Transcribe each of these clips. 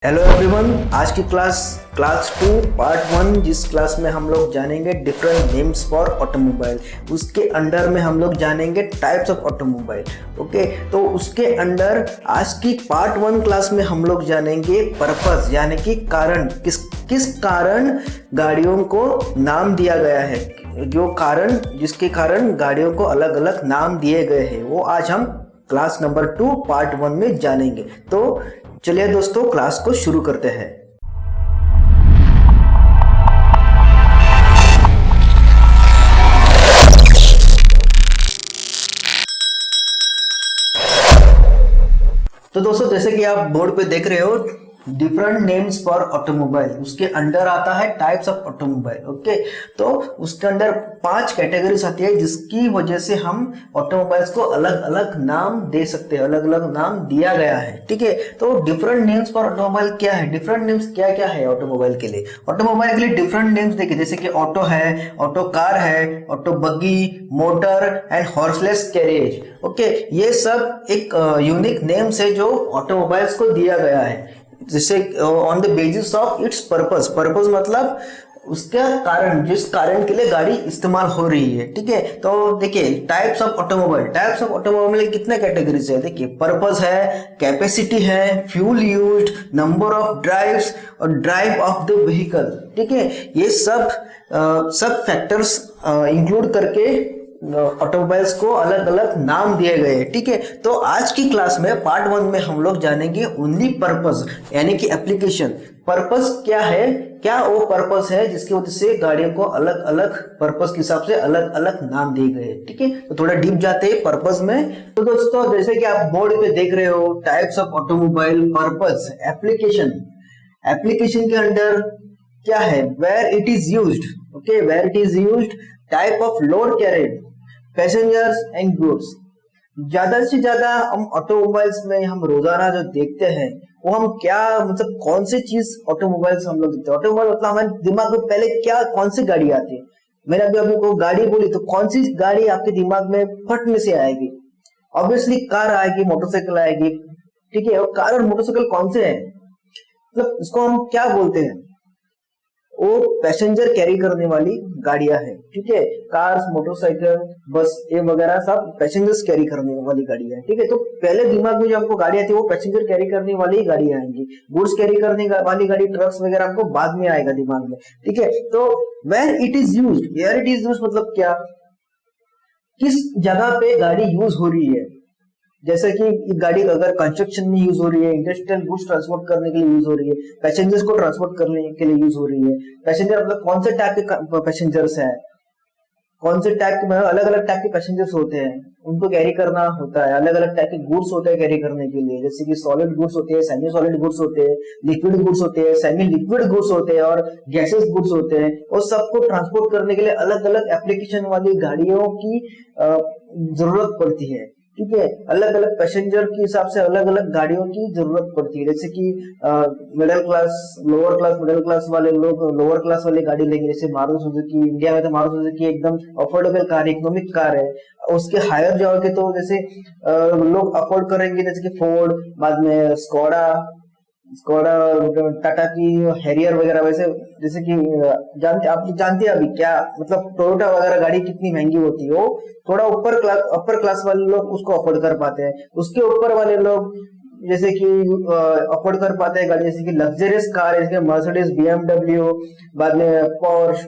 Hello everyone, आज की class 2 part 1, जिस क्लास में हम लोग जानेंगे डिफरेंट नेम्स फॉर ऑटोमोबाइल। उसके अंडर में हम लोग जानेंगे टाइप्स ऑफ ऑटोमोबाइल। ओके, तो उसके अंडर आज की पार्ट 1 क्लास में हम लोग जानेंगे पर्पस, यानी कि कारण, किस कारण गाड़ियों को नाम दिया गया है, जो कारण जिसके कारण गाड़ियों को अलग अलग नाम दिए गए हैं, वो आज हम क्लास नंबर 2 पार्ट 1 में जानेंगे। तो चलिए दोस्तों, क्लास को शुरू करते हैं। तो दोस्तों, जैसे कि आप बोर्ड पे देख रहे हो, डिफरेंट नेम्स फॉर ऑटोमोबाइल, उसके अंडर आता है टाइप्स ऑफ ऑटोमोबाइल। ओके, तो उसके अंदर 5 कैटेगरीज आती है, जिसकी वजह से हम ऑटोमोबाइल्स को अलग अलग नाम दे सकते हैं, अलग अलग नाम दिया गया है। ठीक है, तो डिफरेंट नेम्स फॉर ऑटोमोबाइल क्या है, डिफरेंट नेम्स क्या क्या है ऑटोमोबाइल के लिए। ऑटोमोबाइल के लिए डिफरेंट नेम्स देखिए, जैसे कि ऑटो है, ऑटो कार है, auto buggy, motor and horseless carriage. Okay, ये सब एक यूनिक नेम्स है जो ऑटोमोबाइल्स को दिया गया है, जिससे on the basis of its purpose. Purpose मतलब उसका कारण, जिस कारण के लिए गाड़ी इस्तेमाल हो रही है। ठीक है, तो देखिए types of automobile. Types of automobile में कितने कैटेगरीज है, देखिए पर्पस है, कैपेसिटी है, fuel used, number of drives और ड्राइव ऑफ द व्हीकल। ठीक है, ये सब फैक्टर्स इंक्लूड करके ऑटोमोबाइल्स को अलग अलग नाम दिए गए हैं। ठीक है, तो आज की क्लास में पार्ट 1 में हम लोग जानेंगे ओनली पर्पस, यानी कि एप्लीकेशन। पर्पस क्या है, क्या वो पर्पस है जिसकी वजह से गाड़ियों को अलग अलग पर्पस के हिसाब से अलग अलग नाम दिए गए। ठीक है, तो थोड़ा डीप जाते हैं पर्पस में। तो दोस्तों, जैसे कि आप बोर्ड पे देख रहे हो, types of automobile, purpose, application. Application के अंदर क्या है, where it is used. Okay, where it is used, type of load carried, passengers and goods. ज्यादा से ज्यादा हम ऑटोमोबाइल्स में हम रोजाना जो देखते हैं, वो हम क्या मतलब कौन सी चीज ऑटोमोबाइल्स हम लोग देखते हैं। ऑटोमोबाइल मतलब हमारे दिमाग में पहले क्या, कौन सी गाड़ी आती है। मैंने अभी आपको गाड़ी बोली, तो कौन सी गाड़ी आपके दिमाग में फटने से आएगी? ऑब्वियसली कार आएगी, मोटरसाइकिल आएगी। ठीक है, और कार और मोटरसाइकिल कौन से हैं, मतलब इसको हम क्या बोलते हैं, वो पैसेंजर कैरी करने वाली गाड़ियां हैं। ठीक है, कार्स, मोटरसाइकिल, बस, ये वगैरह सब पैसेंजर्स कैरी करने वाली गाड़ियां हैं। ठीक है, तो पहले दिमाग में जो हमको गाड़ी आती है, वो पैसेंजर कैरी करने वाली ही गाड़ियां आएंगी। गुड्स कैरी करने वाली गाड़ी, ट्रक्स वगैरह हमको बाद में आएगा दिमाग में। ठीक है, तो where it is used, where it is used मतलब क्या, किस जगह पे गाड़ी यूज हो रही है। जैसे कि गाड़ी अगर कंस्ट्रक्शन में यूज हो रही है, इंडस्ट्रियल गुड्स ट्रांसपोर्ट करने के लिए यूज हो रही है, पैसेंजर्स को ट्रांसपोर्ट करने के लिए यूज हो रही है। पैसेंजर मतलब कौन से टाइप के पैसेंजर्स हैं, कौन से टाइप के, अलग अलग टाइप के पैसेंजर्स होते हैं, उनको कैरी करना होता है। अलग अलग टाइप के गुड्स होते हैं कैरी करने के लिए, जैसे कि सॉलिड गुड्स होते हैं, सेमी सॉलिड गुड्स होते हैं, लिक्विड गुड्स होते हैं, सेमी लिक्विड गुड्स होते हैं और गैसेस गुड्स होते हैं। और सबको ट्रांसपोर्ट करने के लिए अलग अलग एप्लीकेशन वाली गाड़ियों की जरूरत पड़ती है। ठीक है, अलग अलग पैसेंजर के हिसाब से अलग अलग गाड़ियों की जरूरत पड़ती है। जैसे कि middle class, lower class, middle class वाले लोग लोअर क्लास वाली गाड़ी लेंगे, जैसे मारुति सुजुकी। इंडिया में तो मारुति सुजुकी एकदम अफोर्डेबल कार है, इकोनॉमिक कार है। उसके हायर जाओगे तो जैसे लोग अफोर्ड करेंगे, जैसे कि फोर्ड, बाद में स्कोडा, टाटा की हैरियर वगैरह। वैसे जैसे कि आप जानते हैं अभी क्या, मतलब टोयोटा वगैरह गाड़ी कितनी महंगी होती है। वो थोड़ा अपर क्लास वाले लोग उसको अफोर्ड कर पाते हैं। उसके ऊपर वाले लोग जैसे कि अफोर्ड कर पाते हैं गाड़ी, जैसे कि लग्जरियस कार, जैसे मर्सिडीज, बीएमडब्ल्यू, बाद में पोर्श,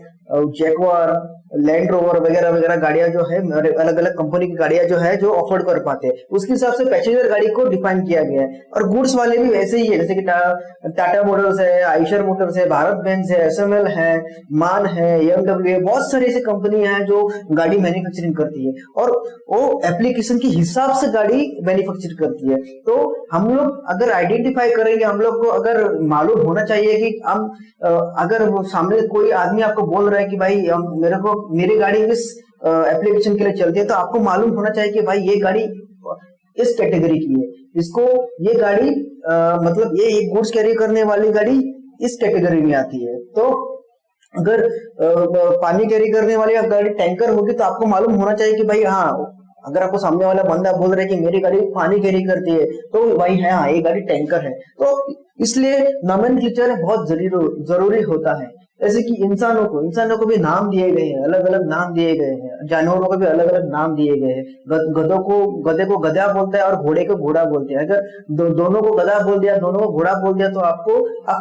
जैगुआर, लैंड रोवर वगैरह वगैरह गाड़ियां जो है, अलग अलग कंपनी की गाड़ियां जो है, जो अफोर्ड कर पाते हैं। उसके हिसाब से पैसेंजर गाड़ी को डिफाइन किया गया है। और गुड्स वाले भी वैसे ही है, जैसे कि टाटा मोटर्स है, आइशर मोटर्स है, भारत बेंज है, एसएमएल है, मान है, एमडब्ल्यू है। बहुत सारी ऐसी कंपनियां हैं जो गाड़ी मैन्युफैक्चरिंग करती है, और वो एप्लीकेशन के हिसाब से गाड़ी मैन्युफैक्चर करती है। तो हम लोग अगर आइडेंटिफाई करेंगे, हम लोग को अगर मालूम होना चाहिए कि हम अगर सामने कोई आदमी आपको बोल रहा है कि भाई मेरी गाड़ी इस एप्लीकेशन के लिए चलती है, तो आपको मालूम होना चाहिए कि भाई ये गाड़ी इस कैटेगरी की है, इसको ये गाड़ी मतलब ये गुड्स कैरी करने वाली गाड़ी इस कैटेगरी में आती है। तो अगर पानी कैरी करने वाली गाड़ी टैंकर होगी, तो आपको मालूम होना चाहिए कि भाई हाँ, अगर आपको सामने वाला बंदा बोल रहा है कि मेरी गाड़ी पानी कैरी करती है, तो भाई है हाँ, ये गाड़ी टैंकर है। तो इसलिए नोमेनक्लेचर बहुत जरूरी होता है। जैसे कि इंसानों को भी नाम दिए गए हैं, अलग अलग नाम दिए गए हैं, जानवरों को भी अलग अलग नाम दिए गए हैं। गधे को गधा बोलते हैं और घोड़े को घोड़ा बोलते हैं। अगर दोनों को गधा बोल दिया, दोनों को घोड़ा बोल दिया, तो आप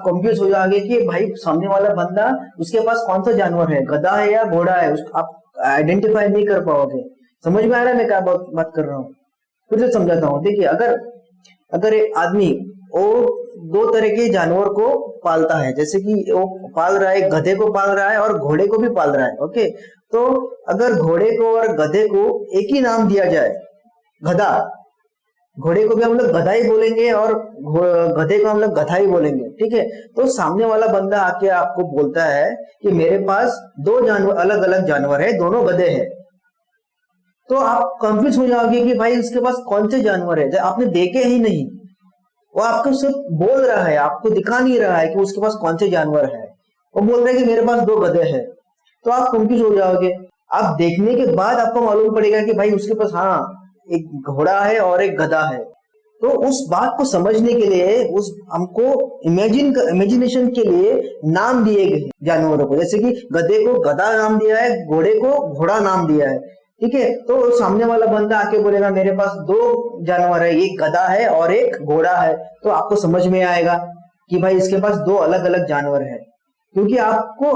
कंफ्यूज हो जाओगे कि भाई सामने वाला बंदा उसके पास कौन सा जानवर है, गधा है या घोड़ा है, आप आइडेंटिफाई नहीं कर पाओगे। समझ में आ रहा है मैं क्या बात कर रहा हूँ? फिर से समझाता हूँ। देखिए, अगर एक आदमी वो दो तरह के जानवर को पालता है, जैसे कि वो पाल रहा है, गधे को पाल रहा है और घोड़े को भी पाल रहा है। ओके, तो अगर घोड़े को और गधे को एक ही नाम दिया जाए, गधा, घोड़े को भी हम लोग गधा ही बोलेंगे और गधे को हम लोग गधा ही बोलेंगे, ठीक है। तो सामने वाला बंदा आके आपको बोलता है कि मेरे पास दो जानवर, अलग अलग जानवर है, दोनों गधे हैं, तो आप कंफ्यूज हो जाओगे कि भाई इसके पास कौन से जानवर है, आपने देखे ही नहीं। वो आपको सिर्फ बोल रहा है, आपको दिखा नहीं रहा है कि उसके पास कौन से जानवर है। वो बोल रहा है कि मेरे पास दो गधे हैं, तो आप कंफ्यूज हो जाओगे। आप देखने के बाद आपको मालूम पड़ेगा कि भाई उसके पास हाँ एक घोड़ा है और एक गधा है। तो उस बात को समझने के लिए हमको इमेजिनेशन के लिए नाम दिए गए जानवरों को। जैसे कि गधे को गधा नाम दिया है, घोड़े को घोड़ा नाम दिया है, ठीक है। तो सामने वाला बंदा आके बोलेगा मेरे पास दो जानवर है, एक गधा है और एक घोड़ा है, तो आपको समझ में आएगा कि भाई इसके पास दो अलग अलग जानवर है। क्योंकि आपको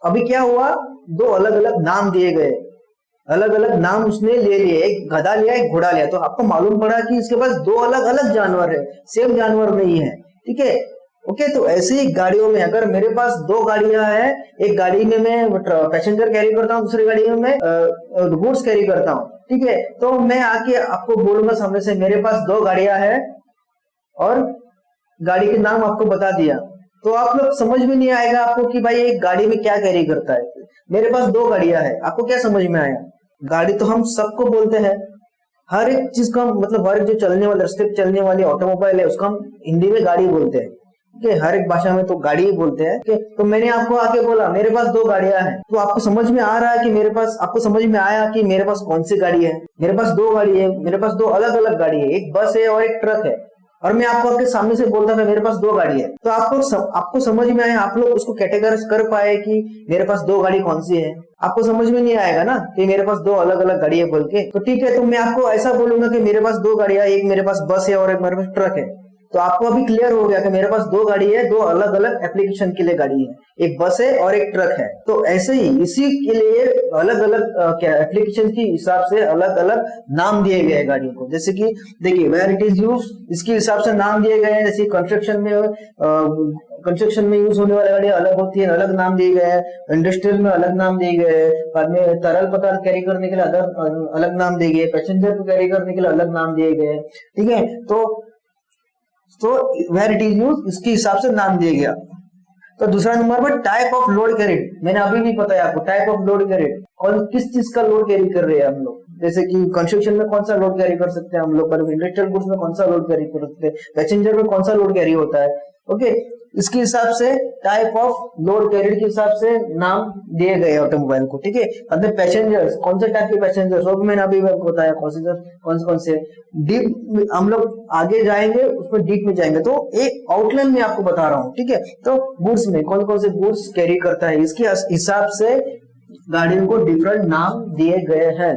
अभी क्या हुआ, दो अलग अलग नाम दिए गए, अलग अलग नाम उसने ले लिए, एक गधा लिया एक घोड़ा लिया, तो आपको मालूम पड़ा कि इसके पास दो अलग अलग जानवर है, सेम जानवर नहीं है, ठीक है। ओके, तो ऐसे ही गाड़ियों में अगर मेरे पास दो गाड़ियां हैं, एक गाड़ी में मैं पैसेंजर कैरी करता हूँ, दूसरी गाड़ी में मैं गुड्स कैरी करता हूँ, ठीक है। तो मैं आके आपको बोलूंगा सामने से मेरे पास दो गाड़ियां हैं और गाड़ी के नाम आपको बता दिया, तो आप लोग समझ में नहीं आएगा आपको कि भाई एक गाड़ी में क्या कैरी करता है। मेरे पास दो गाड़ियां हैं, आपको क्या समझ में आया? गाड़ी तो हम सबको बोलते हैं, हर एक चीज का मतलब हर एक जो चलने वाले रास्ते पे चलने वाली ऑटोमोबाइल है उसको हम हिंदी में गाड़ी बोलते हैं, ठीक है। हर एक भाषा में तो गाड़ी ही बोलते हैं, ठीक है। तो मैंने आपको आके बोला मेरे पास दो गाड़ियां हैं, तो आपको समझ में आ रहा है कि आपको समझ में आया कि मेरे पास कौन सी गाड़ी है। मेरे पास दो गाड़ी है, मेरे पास दो अलग अलग गाड़ी है, एक बस है और एक ट्रक है, और मैं आपको आपके सामने से बोलता था मेरे पास दो गाड़ी है, तो आपको समझ में आया, आप लोग उसको कैटेगराइज कर पाए कि मेरे पास दो गाड़ी कौन सी है। आपको समझ में नहीं आएगा ना कि मेरे पास दो अलग अलग गाड़ी है बोल के, तो ठीक है। तो मैं आपको ऐसा बोलूंगा कि मेरे पास दो गाड़ियां, एक मेरे पास बस है और एक मेरे पास ट्रक है, तो आपको अभी क्लियर हो गया कि मेरे पास दो गाड़ी है, दो अलग अलग एप्लीकेशन के लिए गाड़ी है, एक बस है और एक ट्रक है। तो ऐसे ही इसी के लिए अलग अलग एप्लीकेशन के हिसाब से अलग अलग नाम दिए गए हैं गाड़ियों को। जैसे कि देखिए वेयर इट इज यूज, इसके हिसाब से नाम दिए गए हैं। जैसे कंस्ट्रक्शन में यूज होने वाली गाड़ियां अलग होती है, अलग नाम दिए गए हैं। इंडस्ट्रियल में अलग नाम दिए गए हैं, बाद में तरल पदार्थ कैरी करने के लिए अलग नाम दिए गए, पैसेंजर को कैरी करने के लिए अलग नाम दिए गए, ठीक है। तो वेयर इट इज यूज इसके हिसाब से नाम दिया गया। तो दूसरा नंबर पर टाइप ऑफ लोड कैरिड, मैंने अभी भी बताया आपको टाइप ऑफ लोड कैरिड, कौन किस चीज का लोड कैरी कर रहे हैं हम लोग। जैसे कि कंस्ट्रक्शन में कौन सा लोड कैरी कर सकते हैं हम लोग, इंडस्ट्रियल गुड्स में कौन सा लोड कैरी कर सकते हैं, पैसेंजर में कौन सा लोड कैरी होता है। ओके, इसके हिसाब से टाइप ऑफ लोड कैरिड के हिसाब से नाम दिए गए ऑटोमोबाइल को, ठीक है। अब पैसेंजर्स, कौन से टाइप के पैसेंजर्स, वो भी मैंने अभी बताया कौन से डीप, हम लोग आगे जाएंगे उसमें डीप में जाएंगे, तो एक आउटलाइन में आपको बता रहा हूँ, ठीक है। तो गुड्स में कौन कौन से गुड्स कैरी करता है, इसके हिसाब से गाड़ियों को डिफरेंट नाम दिए गए हैं,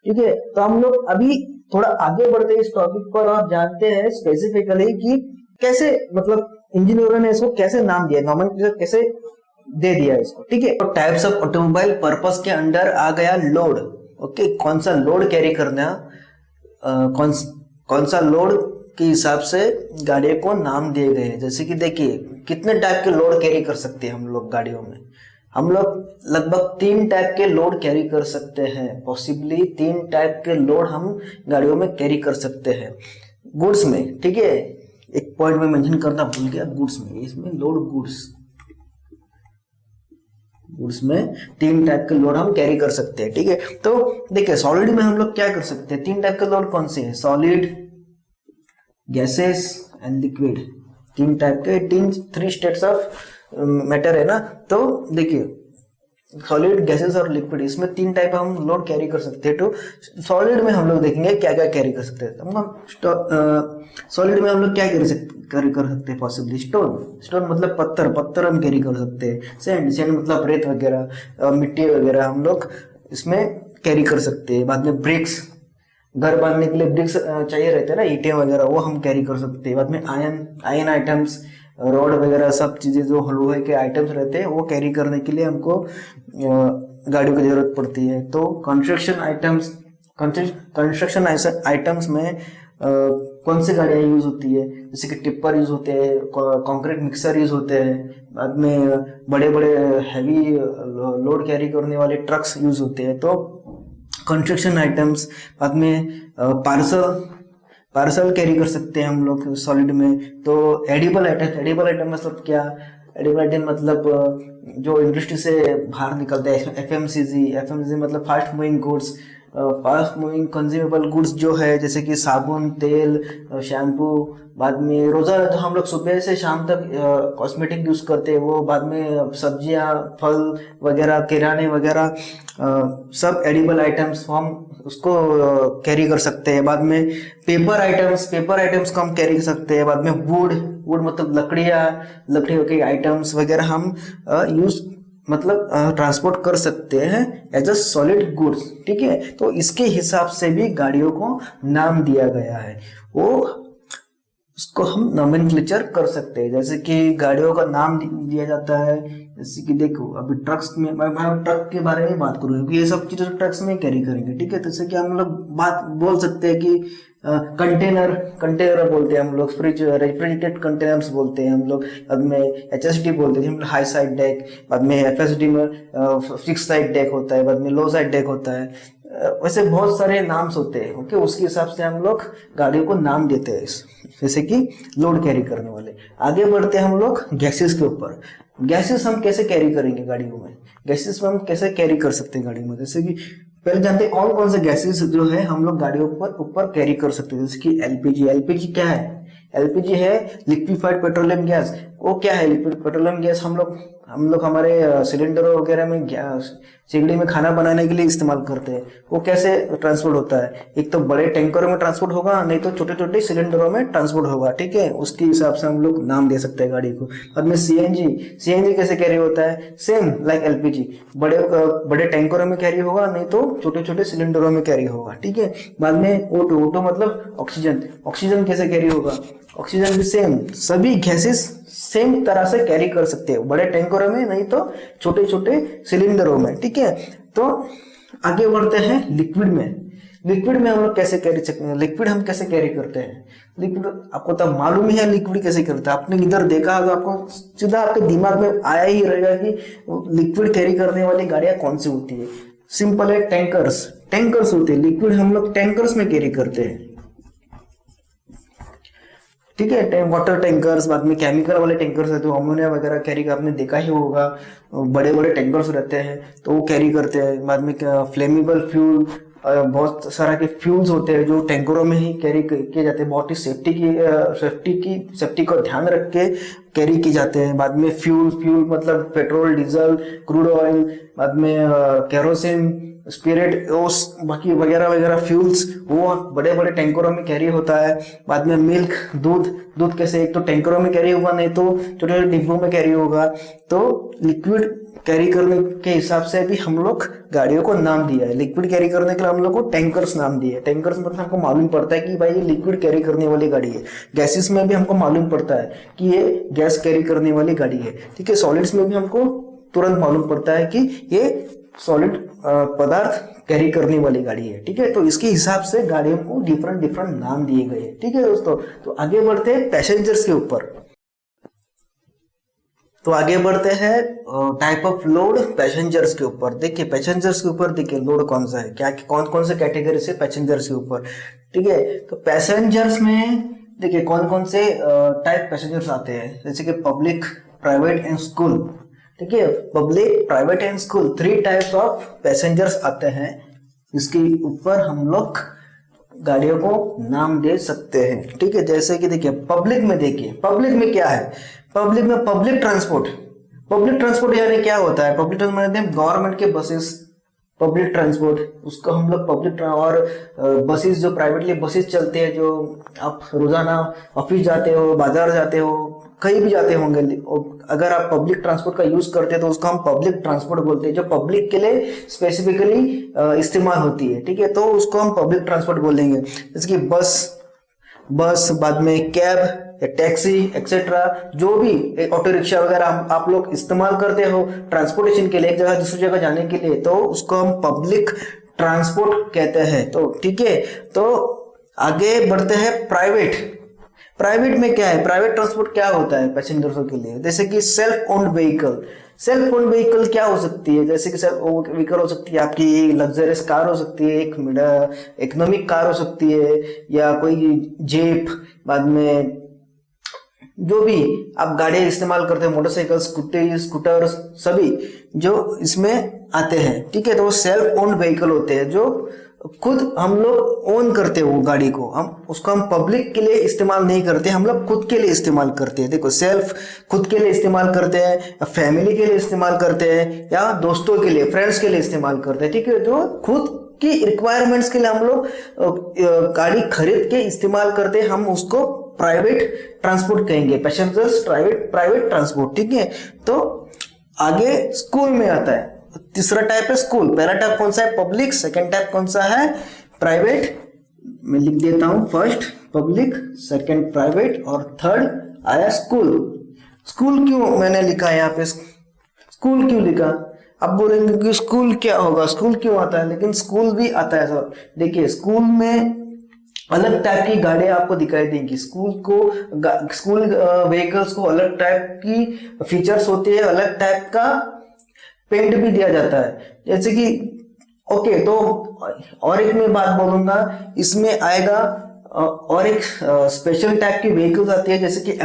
ठीक है। तो हम लोग अभी थोड़ा आगे बढ़ते हैं इस टॉपिक पर और जानते हैं स्पेसिफिकली कि कैसे, मतलब इंजीनियरों ने इसको कैसे नाम दिया, नोमेनक्लेचर कैसे दे दिया इसको, ठीक है। तो टाइप्स ऑफ ऑटोमोबाइल पर्पस के अंडर आ गया लोड। ओके, कौन सा लोड कैरी करना, कौन सा लोड के हिसाब से गाड़ियों को नाम दिए गए हैं। जैसे कि देखिए कितने टाइप के लोड कैरी कर सकते हैं हम लोग गाड़ियों में, हम लोग लगभग 3 टाइप के लोड कैरी कर सकते हैं, पॉसिबली 3 टाइप के लोड हम गाड़ियों में कैरी कर सकते हैं गुड्स में, ठीक है। एक पॉइंट में मेंशन करना भूल गया, गुड्स में, इसमें लोड गुड्स में 3 टाइप के लोड हम कैरी कर सकते हैं, ठीक है। तो देखिए सॉलिड में हम लोग क्या कर सकते हैं, 3 टाइप के लोड कौन से हैं, solid, gases and liquid, 3 type के, 3 स्टेट्स ऑफ मैटर है ना। तो देखिए सॉलिड, गैसेस और लिक्विड, इसमें तीन टाइप हम लोड कैरी कर सकते हैं। तो सॉलिड में हम लोग देखेंगे क्या क्या कैरी कर सकते हैं। हम सॉलिड में हम लोग क्या कैरी कर सकते हैं पॉसिबली, स्टोन मतलब पत्थर हम कैरी कर सकते हैं। सैंड मतलब रेत वगैरह, मिट्टी वगैरह हम लोग इसमें कैरी कर सकते हैं। बाद में ब्रिक्स, घर बांधने के लिए ब्रिक्स चाहिए रहते हैं ना, ईंटें वगैरह, वो हम कैरी कर सकते हैं। बाद में आयन आइटम्स, रोड वगैरह, सब चीजें जो लोहे के आइटम्स रहते हैं वो कैरी करने के लिए हमको गाड़ियों की जरूरत पड़ती है। तो कंस्ट्रक्शन आइटम्स में कौन सी गाड़ियां यूज होती है, जैसे कि टिप्पर यूज होते हैं, कंक्रीट मिक्सर यूज होते हैं। बाद में बड़े बड़े हैवी लोड कैरी करने वाले ट्रक्स यूज होते हैं। तो कंस्ट्रक्शन आइटम्स, बाद में पार्सल कैरी कर सकते हैं हम लोग सॉलिड में। तो एडिबल आइटम मतलब क्या, एडिबल आइटम मतलब जो इंडस्ट्री से बाहर निकलते हैं, एफएमसीजी मतलब fast moving goods, fast moving consumable goods जो है, जैसे कि साबुन, तेल, शैम्पू। बाद में रोजाना जो हम लोग सुबह से शाम तक कॉस्मेटिक यूज करते हैं वो, बाद में सब्जियां, फल वगैरह, किराने वगैरह, सब एडिबल आइटम्स हम उसको कैरी कर सकते हैं। बाद में पेपर आइटम्स को हम कैरी कर सकते हैं। बाद में वुड मतलब लकड़ियों के आइटम्स वगैरह हम यूज मतलब ट्रांसपोर्ट कर सकते हैं एज अ सॉलिड गुड्स। ठीक है, तो इसके हिसाब से भी गाड़ियों को नाम दिया गया है, वो उसको हम नोमेनक्लेचर कर सकते हैं। जैसे कि गाड़ियों का नाम दिया जाता है, जैसे कि देखो अभी ट्रक्स में, मैं ट्रक के बारे में बात करूंगा क्योंकि ये सब चीजें ट्रक्स में कैरी करेंगे। ठीक है, तो जैसे कि हम लोग बात बोल सकते हैं कि कंटेनर बोलते हैं हम लोग, रेफ्रिजरेटेड कंटेनर्स बोलते हैं हम लोग। बाद में एचएसडी बोलते हैं, हाई साइड डेक। बाद में एफएसडी में फिक्स साइड डेक होता है, बाद में लो साइड डेक होता है। वैसे बहुत सारे नाम्स होते हैं। ओके, उसके हिसाब से हम लोग गाड़ियों को नाम देते हैं, जैसे कि लोड कैरी करने वाले। आगे बढ़ते हैं हम लोग गैसेस के ऊपर। गैसेस हम कैसे कैरी करेंगे गाड़ियों में, गैसेस में हम कैसे कैरी कर सकते हैं गाड़ी में। जैसे कि पहले जानते हैं कौन कौन से गैसेस जो है हम लोग गाड़ियों पर ऊपर कैरी कर सकते हैं। जैसे कि एलपीजी क्या है, एलपीजी है लिक्विफाइड पेट्रोलियम गैस। वो क्या है लिक्विड पेट्रोलियम गैस, हम लोग हमारे सिलेंडरों वगैरह में सिगड़ी में खाना बनाने के लिए इस्तेमाल करते हैं। वो कैसे ट्रांसपोर्ट होता है, एक तो बड़े टैंकरों में ट्रांसपोर्ट होगा, नहीं तो छोटे छोटे सिलेंडरों में ट्रांसपोर्ट होगा। ठीक है, उसके हिसाब से हम लोग नाम दे सकते हैं गाड़ी को। बाद में सीएनजी कैसे कैरी होता है, सेम लाइक एलपीजी, बड़े टैंकरों में कैरी होगा, नहीं तो छोटे छोटे सिलेंडरों में कैरी होगा। ठीक है, बाद में ओटो मतलब ऑक्सीजन कैसे कैरी होगा, ऑक्सीजन भी सेम, सभी गैसेस सेम तरह से कैरी कर सकते हैं, बड़े टैंकरों में, नहीं तो छोटे छोटे सिलेंडरों में। ठीक है, तो आगे बढ़ते हैं लिक्विड में हम लोग कैसे कैरी सकते हैं, लिक्विड हम कैसे कैरी करते हैं। लिक्विड आपको तब मालूम ही है लिक्विड कैसे करता है, आपने इधर देखा तो आपको सीधा आपके दिमाग में आया ही रहेगा कि लिक्विड कैरी करने वाली गाड़ियां कौन सी होती है। सिंपल है, टैंकर्स होते हैं, लिक्विड हम लोग टैंकर्स में कैरी करते हैं। ठीक है, वाटर टैंकर्स, बाद में केमिकल वाले टैंकर्स है, तो अमोनिया वगैरह कैरी का आपने देखा ही होगा, बड़े बड़े टैंकर्स रहते हैं तो वो कैरी करते हैं। बाद में फ्लेमेबल फ्यूल, बहुत सारा के फ्यूल्स होते हैं जो टैंकरों में ही कैरी किए जाते हैं, बहुत ही सेफ्टी को ध्यान रख के कैरी किए जाते हैं। बाद में फ्यूल मतलब पेट्रोल, डीजल, क्रूड ऑयल, बाद में केरोसिन, स्पिरिट, बाकी वगैरह फ्यूल्स, वो बड़े बड़े टैंकरों में कैरी होता है। बाद में मिल्क, दूध कैसे, एक तो टैंकरों में कैरी होगा, नहीं तो छोटे छोटे डिब्बों में कैरी होगा। तो लिक्विड कैरी करने के हिसाब से भी हम लोग गाड़ियों को नाम दिया है। लिक्विड कैरी करने के लिए हम लोग को टैंकर्स नाम दिए है। टैंकर्स मतलब हमको मालूम पड़ता है कि भाई ये लिक्विड कैरी करने वाली गाड़ी है। गैसेस में भी हमको मालूम पड़ता है कि ये गैस कैरी करने वाली गाड़ी है। ठीक है, सॉलिड्स में भी हमको तुरंत मालूम पड़ता है कि ये सॉलिड पदार्थ कैरी करने वाली गाड़ी है। ठीक है, तो इसके हिसाब से गाड़ियों को डिफरेंट नाम दिए गए हैं। ठीक है दोस्तों, तो आगे बढ़ते हैं पैसेंजर्स के ऊपर। तो आगे बढ़ते हैं टाइप ऑफ लोड पैसेंजर्स के ऊपर। देखिए पैसेंजर्स के ऊपर देखिए लोड कौन सा है, क्या कौन कौन से कैटेगरी से पैसेंजर्स के ऊपर। ठीक है, तो पैसेंजर्स में देखिए कौन कौन से टाइप पैसेंजर्स आते हैं, जैसे कि पब्लिक, प्राइवेट एंड स्कूल। ठीक है, public, private and school, 3 types of passengers आते हैं। इसके ऊपर हम लोग गाड़ियों को नाम दे सकते हैं। ठीक है, जैसे कि देखिए पब्लिक में क्या है, पब्लिक में पब्लिक पब्लिक ट्रांसपोर्ट यानी क्या होता है? पब्लिक ट्रांसपोर्ट यानी गवर्नमेंट के बसेस, पब्लिक ट्रांसपोर्ट, उसको हम लोग और बसेस जो प्राइवेटली बसेस चलते हैं, जो आप रोजाना ऑफिस जाते हो, बाजार जाते हो, कहीं भी जाते होंगे, अगर आप पब्लिक ट्रांसपोर्ट का यूज करते हैं तो उसको हम पब्लिक ट्रांसपोर्ट बोलते हैं, जो पब्लिक के लिए स्पेसिफिकली इस्तेमाल होती है, ठीक है, तो उसको हम पब्लिक ट्रांसपोर्ट बोलेंगे। जैसे कि बस, बाद में कैब, टैक्सी एक्सेट्रा, जो भी ऑटो रिक्शा वगैरह आप लोग इस्तेमाल करते हो ट्रांसपोर्टेशन के लिए, एक जगह दूसरी जगह जाने के लिए, तो उसको हम पब्लिक ट्रांसपोर्ट कहते हैं। तो ठीक है, तो आगे बढ़ते हैं प्राइवेट में क्या है? प्राइवेट ट्रांसपोर्ट क्या होता है पैसेंजर्स के लिए? जैसे कि सेल्फ ओन्ड व्हीकल क्या हो सकती है? जैसे कि सेल्फ व्हीकल हो सकती है आपकी लग्जरियस कार हो सकती है, एक इकोनॉमिक कार हो सकती है, या कोई जीप, बाद में जो भी आप गाड़ियां इस्तेमाल करते हैं, मोटरसाइकिल, स्कूटर सभी जो इसमें आते हैं, ठीक है। तो वो सेल्फ ओन्ड व्हीकल होते हैं, जो खुद हम लोग ओन करते हैं वो गाड़ी को, हम पब्लिक के लिए इस्तेमाल नहीं करते, हम लोग खुद के लिए इस्तेमाल करते हैं। देखो, सेल्फ खुद के लिए इस्तेमाल करते हैं, फैमिली के लिए इस्तेमाल करते हैं, या दोस्तों के लिए, फ्रेंड्स के लिए इस्तेमाल करते हैं, ठीक है। जो खुद की रिक्वायरमेंट्स के लिए हम लोग गाड़ी खरीद के इस्तेमाल करते हैं, हम उसको प्राइवेट ट्रांसपोर्ट कहेंगे, पैसेंजर्स प्राइवेट ट्रांसपोर्ट, ठीक है। तो आगे स्कूल में आता है, तीसरा टाइप है स्कूल। पहला टाइप कौन सा है? पब्लिक। सेकंड टाइप कौन सा है? प्राइवेट। मैं लिख देता हूं, फर्स्ट पब्लिक, सेकंड प्राइवेट, और थर्ड आया स्कूल। स्कूल क्यों मैंने लिखा है यहाँ पे? स्कूल क्यों लिखा? अब बोलेंगे कि स्कूल क्या होगा, स्कूल क्यों आता है? लेकिन स्कूल भी आता है सर। देखिए, स्कूल में अलग टाइप की गाड़ियां आपको दिखाई देंगी। स्कूल व्हीकल्स को अलग टाइप की फीचर्स होते हैं, अलग टाइप का पेंट भी दिया जाता है। जैसे कि ओके, तो और एक मैं बात बोलूंगा, इसमें आएगा और एक स्पेशल टाइप की व्हीकल्स आती है, जैसे कि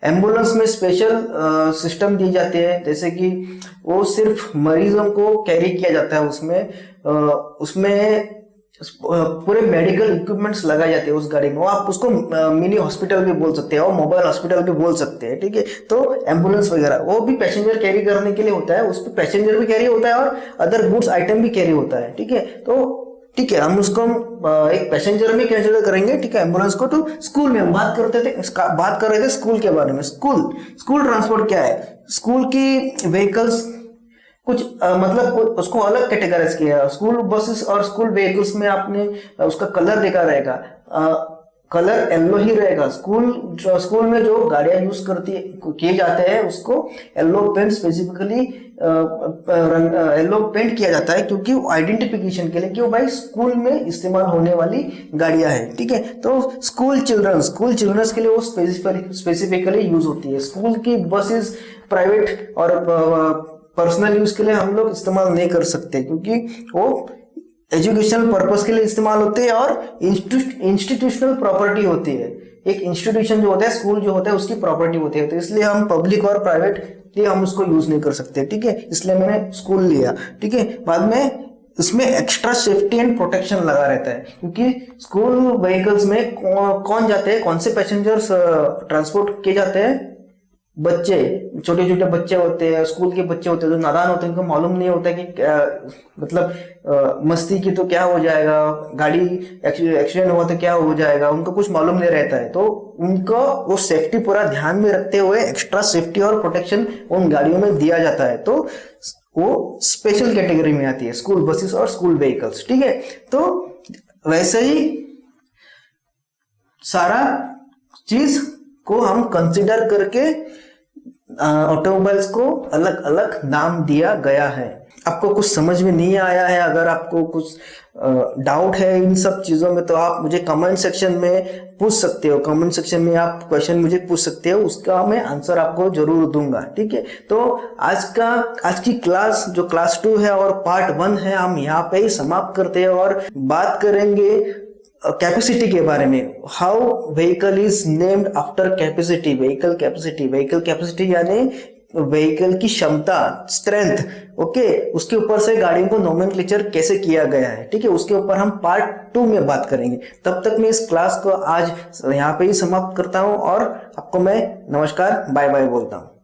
एम्बुलेंस में स्पेशल सिस्टम दिए जाते हैं, जैसे कि वो सिर्फ मरीजों को कैरी किया जाता है, उसमें पूरे मेडिकल इक्विपमेंट्स लगाए जाते हैं उस गाड़ी में। आप उसको मिनी हॉस्पिटल भी बोल सकते हैं और मोबाइल हॉस्पिटल भी बोल सकते हैं, ठीक है। तो एम्बुलेंस वगैरह वो भी पैसेंजर कैरी करने के लिए होता है, उस पर पैसेंजर भी कैरी होता है और अदर गुड्स आइटम भी कैरी होता है, ठीक है। तो ठीक है, हम उसको एक पैसेंजर में कंसीडर करेंगे, ठीक है, एम्बुलेंस को। तो स्कूल में हम बात कर रहे थे स्कूल के बारे में। स्कूल ट्रांसपोर्ट क्या है? स्कूल की व्हीकल्स कुछ मतलब उसको अलग कैटेगराइज किया है। स्कूल बसेस और स्कूल व्हीकल्स में आपने उसका कलर देखा रहेगा, कलर येलो ही रहेगा। स्कूल में जो गाड़ियां यूज किए जाते हैं, उसको yellow paint specifically yellow paint किया जाता है, क्योंकि आइडेंटिफिकेशन के लिए कि वो भाई स्कूल में इस्तेमाल होने वाली गाड़ियां हैं, ठीक है। तो स्कूल चिल्ड्रंस के लिए वो स्पेसिफिकली यूज होती है। स्कूल की बसेस प्राइवेट और पर्सनल यूज के लिए हम लोग इस्तेमाल नहीं कर सकते, क्योंकि वो एजुकेशनल पर्पस के लिए इस्तेमाल होते हैं और इंस्टीट्यूशनल प्रॉपर्टी होती है। एक इंस्टीट्यूशन जो होता है, स्कूल जो होता है, उसकी प्रॉपर्टी होती है, तो इसलिए हम पब्लिक और प्राइवेट लिए हम उसको यूज नहीं कर सकते, ठीक है। इसलिए मैंने स्कूल लिया, ठीक है। बाद में इसमें एक्स्ट्रा सेफ्टी एंड प्रोटेक्शन लगा रहता है, क्योंकि स्कूल व्हीकल्स में कौन जाते हैं, कौन से पैसेंजर्स ट्रांसपोर्ट किए जाते हैं? बच्चे, छोटे छोटे बच्चे होते हैं, स्कूल के बच्चे होते हैं, जो नादान होते हैं, उनको मालूम नहीं होता कि मतलब मस्ती की तो क्या हो जाएगा, गाड़ी एक्सीडेंट हुआ तो क्या हो जाएगा, उनको कुछ मालूम नहीं रहता है। तो उनको वो सेफ्टी पूरा ध्यान में रखते हुए एक्स्ट्रा सेफ्टी और प्रोटेक्शन उन गाड़ियों में दिया जाता है, तो वो स्पेशल कैटेगरी में आती है, स्कूल बसेस और स्कूल व्हीकल्स, ठीक है। तो वैसे ही सारा चीज को हम कंसिडर करके ऑटोमोबाइल्स को अलग अलग नाम दिया गया है। आपको कुछ समझ में नहीं आया है, अगर आपको कुछ डाउट है इन सब चीजों में, तो आप मुझे कमेंट सेक्शन में पूछ सकते हो। कमेंट सेक्शन में आप क्वेश्चन मुझे पूछ सकते हो, उसका मैं आंसर आपको जरूर दूंगा, ठीक है। तो आज की क्लास जो क्लास 2 है और पार्ट 1 है, हम यहाँ पे ही समाप्त करते हैं और बात करेंगे कैपेसिटी के बारे में। How vehicle is named after capacity. Vehicle capacity यानी व्हीकल की क्षमता, स्ट्रेंथ, ओके, उसके ऊपर से गाड़ियों को नोमेनक्लेचर कैसे किया गया है, ठीक है, उसके ऊपर हम पार्ट 2 में बात करेंगे। तब तक मैं इस क्लास को आज यहाँ पे ही समाप्त करता हूँ और आपको मैं नमस्कार, बाय बाय बोलता हूँ।